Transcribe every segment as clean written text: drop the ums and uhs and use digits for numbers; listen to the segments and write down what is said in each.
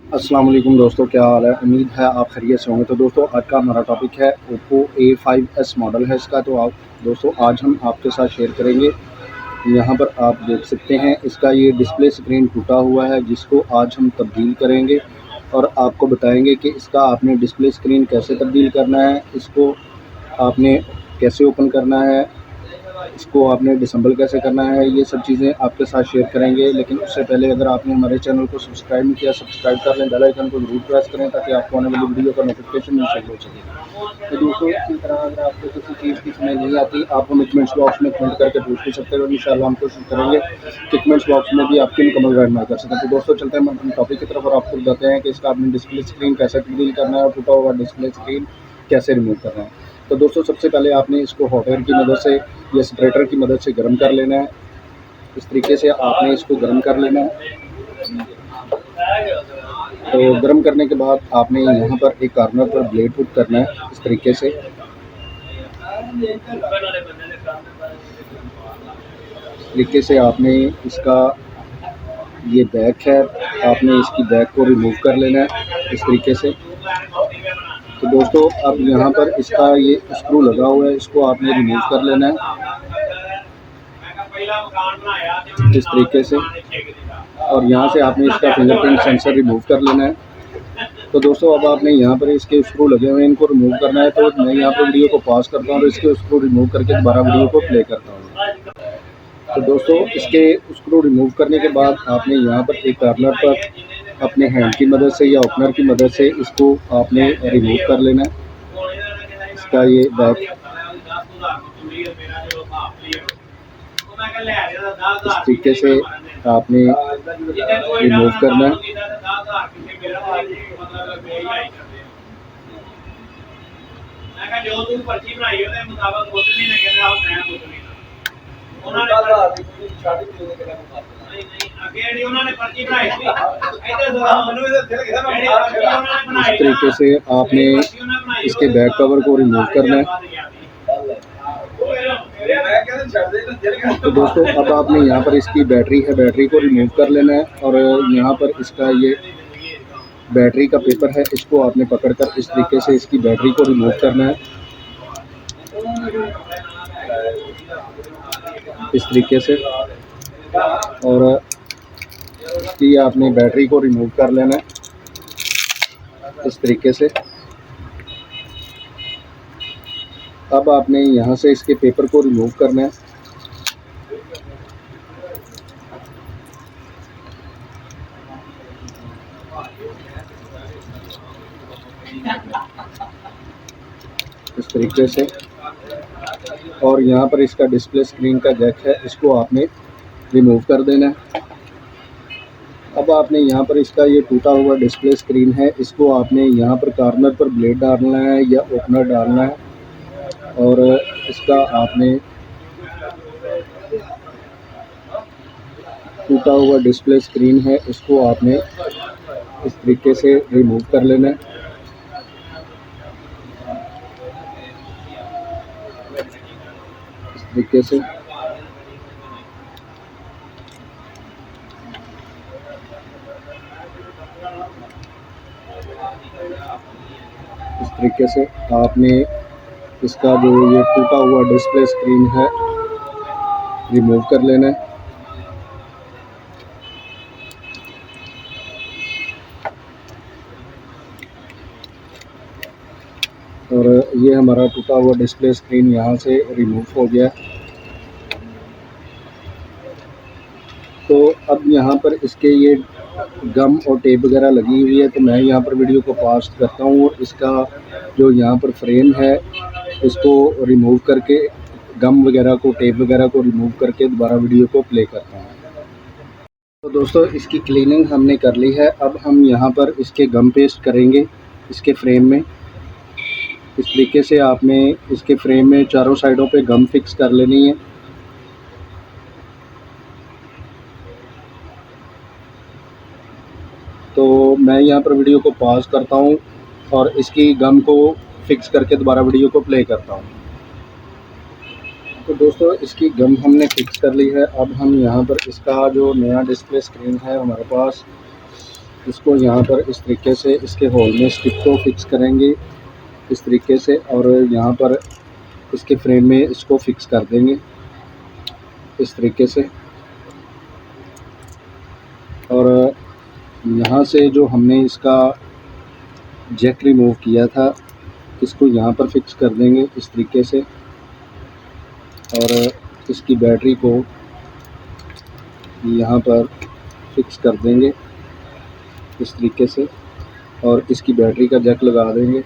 अस्सलाम वालेकुम दोस्तों, क्या हाल है। उम्मीद है आप खैरियत से होंगे। तो दोस्तों आज का हमारा टॉपिक है ओप्पो A5s मॉडल है इसका। तो आप दोस्तों आज हम आपके साथ शेयर करेंगे। यहाँ पर आप देख सकते हैं इसका ये डिस्प्ले स्क्रीन टूटा हुआ है, जिसको आज हम तब्दील करेंगे और आपको बताएंगे कि इसका आपने डिस्प्ले स्क्रीन कैसे तब्दील करना है, इसको आपने कैसे ओपन करना है, इसको आपने डिसेंबल कैसे करना है, ये सब चीज़ें आपके साथ शेयर करेंगे। लेकिन उससे पहले अगर आपने हमारे चैनल को सब्सक्राइब नहीं किया, सब्सक्राइब कर लें, बेल आइकन को जरूर प्रेस करें ताकि आपको आने वाली वीडियो का नोटिफिकेशन मिल सके। तो दोस्तों इसी तरह अगर आपको किसी चीज़ की समझ नहीं आती, आप हमें कमेंट्स बॉक्स में कमेंट करके पूछ भी सकते हो। इंशाल्लाह हम कोशिश करेंगे कि कमेंट्स बॉक्स में भी आपकी मुकम्मल रहनुमाई कर सकें। तो दोस्तों चलते हैं हम अपने टॉपिक की तरफ और आपको बताते हैं कि इसका आपने डिस्प्ले स्क्रीन कैसे तब्दील करना है और टूटा हुआ डिस्प्ले स्क्रीन कैसे रिमूव करना है। तो दोस्तों सबसे पहले आपने इसको हॉट एयर की मदद से या सेपरेटर की मदद से गर्म कर लेना है। इस तरीके से आपने इसको गर्म कर लेना है। तो गर्म करने के बाद आपने यहाँ पर एक कॉर्नर पर ब्लेड पुट करना है इस तरीके से। आपने इसका ये बैक है, आपने इसकी बैक को रिमूव कर लेना है इस तरीके से। तो दोस्तों अब यहाँ पर इसका ये स्क्रू लगा हुआ है, इसको आपने रिमूव कर लेना है इस तरीके से। और यहाँ से आपने इसका फिंगरप्रिंट सेंसर रिमूव कर लेना है। तो दोस्तों अब आपने यहाँ पर इसके स्क्रू लगे हुए हैं, इनको रिमूव करना है। तो मैं यहाँ पर वीडियो को पॉज करता हूँ और इसके स्क्रू रिमूव करके दोबारा वीडियो को प्ले करता हूँ। तो दोस्तों इसके स्क्रू रिमूव करने के बाद आपने यहाँ पर एक कॉर्नर पर अपने हैंड की मदद से या ओपनर की मदद से इसको आपने रिमूव कर लेना है। इसका ये बैक इस तरीके से आपने रिमूव करना है। इस तरीके से आपने इसके बैक कवर को रिमूव करना है। तो दोस्तों अब आपने यहाँ पर इसकी बैटरी है, बैटरी को रिमूव कर लेना है। और यहाँ पर इसका ये बैटरी का पेपर है, इसको आपने पकड़कर इस तरीके से इसकी बैटरी को रिमूव करना है इस तरीके से। और इसकी आपने बैटरी को रिमूव कर लेना है इस तरीके से। अब आपने यहाँ से इसके पेपर को रिमूव करना है। इस तरीके से। और यहाँ पर इसका डिस्प्ले स्क्रीन का जैक है, इसको आपने रिमूव कर देना है। अब आपने यहाँ पर इसका ये टूटा हुआ डिस्प्ले स्क्रीन है, इसको आपने यहाँ पर कॉर्नर पर ब्लेड डालना है या ओपनर डालना है। और इसका आपने टूटा हुआ डिस्प्ले स्क्रीन है, इसको आपने इस तरीके से रिमूव कर लेना है। इस तरीके से। इस तरीके से आपने इसका जो ये टूटा हुआ डिस्प्ले स्क्रीन है रिमूव कर लेना है। और ये हमारा टूटा हुआ डिस्प्ले स्क्रीन यहाँ से रिमूव हो गया। तो अब यहाँ पर इसके ये गम और टेप वगैरह लगी हुई है, तो मैं यहाँ पर वीडियो को पॉज करता हूँ और इसका जो यहाँ पर फ्रेम है इसको रिमूव करके, गम वगैरह को, टेप वगैरह को रिमूव करके दोबारा वीडियो को प्ले करता हूँ। तो दोस्तों इसकी क्लीनिंग हमने कर ली है। अब हम यहाँ पर इसके गम पेस्ट करेंगे इसके फ्रेम में। इस तरीके से आपने इसके फ्रेम में चारों साइडों पे गम फिक्स कर लेनी है। तो मैं यहाँ पर वीडियो को पॉज करता हूँ और इसकी गम को फिक्स करके दोबारा वीडियो को प्ले करता हूँ। तो दोस्तों इसकी गम हमने फिक्स कर ली है। अब हम यहाँ पर इसका जो नया डिस्प्ले स्क्रीन है हमारे पास, इसको यहाँ पर इस तरीके से इसके होल में स्टिक को फिक्स करेंगे इस तरीके से, और यहाँ पर इसके फ्रेम में इसको फिक्स कर देंगे इस तरीके से। और यहाँ से जो हमने इसका जैक रिमूव किया था इसको यहाँ पर फिक्स कर देंगे इस तरीके से, और इसकी बैटरी को यहाँ पर फिक्स कर देंगे इस तरीके से, और इसकी बैटरी का जैक लगा देंगे।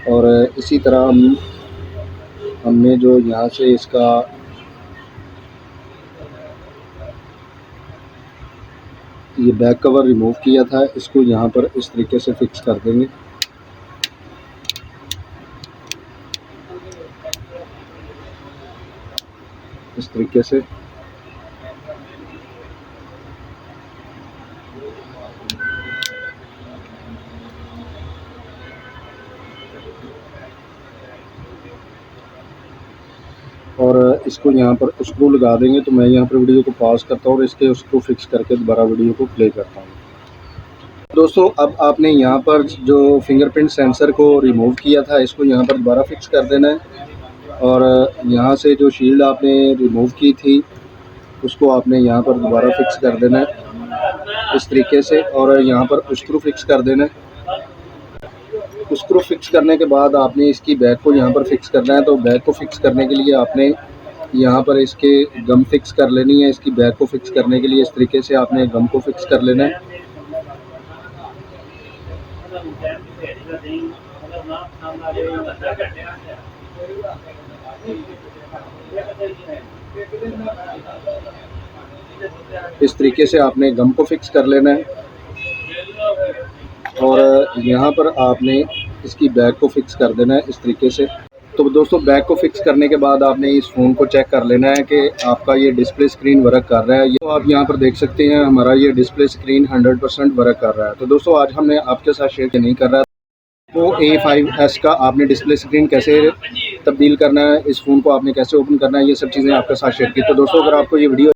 और इसी तरह हमने जो यहाँ से इसका ये बैक कवर रिमूव किया था इसको यहाँ पर इस तरीके से फिक्स कर देंगे। इस तरीके से और इसको यहाँ पर स्क्रू लगा देंगे। तो मैं यहाँ पर वीडियो को पॉज करता हूँ और इसके स्क्रू फिक्स करके दोबारा वीडियो को प्ले करता हूँ। दोस्तों अब आपने यहाँ पर जो फिंगरप्रिंट सेंसर को रिमूव किया था इसको यहाँ पर दोबारा फिक्स कर देना है, और यहाँ से जो शील्ड आपने रिमूव की थी उसको आपने यहाँ पर दोबारा फिक्स कर देना है इस तरीके से, और यहाँ पर स्क्रू फिक्स कर देना है। स्क्रू फिक्स करने के बाद आपने इसकी बैक को यहाँ पर फिक्स करना है। तो बैक को फिक्स करने के लिए आपने यहाँ पर इसके गम फिक्स कर लेनी है। इसकी बैक को फिक्स करने के लिए इस तरीके से आपने गम को फिक्स कर लेना है। इस तरीके से आपने गम को फिक्स कर लेना है, और यहाँ पर आपने इसकी बैक को फिक्स कर देना है इस तरीके से। तो दोस्तों बैक को फिक्स करने के बाद आपने इस फ़ोन को चेक कर लेना है कि आपका ये डिस्प्ले स्क्रीन वर्क कर रहा है। ये तो आप यहाँ पर देख सकते हैं हमारा ये डिस्प्ले स्क्रीन 100% वर्क कर रहा है। तो दोस्तों आज हमने आपके साथ शेयर नहीं कर रहा तो A5s का आपने डिस्प्ले स्क्रीन कैसे तब्दील करना है, इस फ़ोन को आपने कैसे ओपन करना है, ये सब चीज़ें आपके साथ शेयर की। तो दोस्तों अगर आपको ये वीडियो